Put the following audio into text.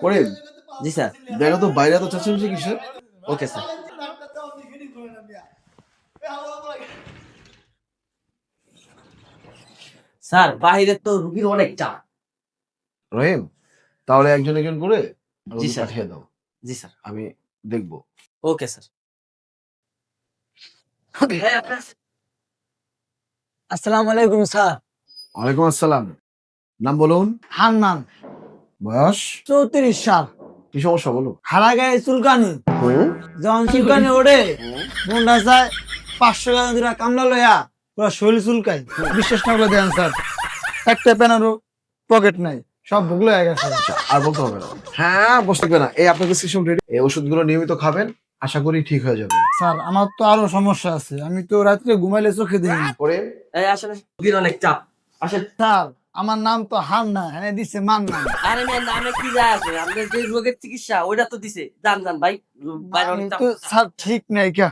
করিম, জি sir. দেখো তো বাইরে তো চেঁচামেচি কিসের? Okay sir. স্যার বাইরে তো রুগীর অনেক চাপ। রহিম, তাহলে একজন একজন করে জি রোগী স্যার। পাঠিয়ে দাও, জি স্যার। আমি দেখবো। Okay sir. আসসালামু আলাইকুম স্যার। ওয়ালাইকুম আসসালাম। নাম বলুন। হান্নান, বয়স? 34 সাল। কি সমস্যা বলো? হারা গায়ে চুলকানি, যখন চুলকানি ওঠে মনটা চায় 500 টাকা দিয়ে কামলা লইয়া পুরো শরীর চুলকায়। বিশ্বাস না করে দেন স্যার, একটা পেনারও পকেট নাই, সব ভুগলে হয়ে গেছে। আর বলতে হবে না। হ্যাঁ, বসে থাকবে না। এই আপনার প্রেসক্রিপশন রেডি। এই ওষুধগুলো নিয়মিত খাবেন, আশা করি ঠিক হয়ে যাবে। স্যার আমার তো আরো সমস্যা আছে, আমি তো রাত্রে ঘুমাইলে চোখে দিই না। করিম, এই আসলে রুগীর অনেক চাপ। আসেন। স্যার আমার নাম তো হান্না, হ্যাঁ দিচ্ছে মান্না। আরে মেয়ে নামে কি যায় আছে? আপনার যে রোগের চিকিৎসা ওইটা তো দিছে। যান যান ভাই। বাইরে অনেক আমি চাপ। তো স্যার ঠিক নাই কে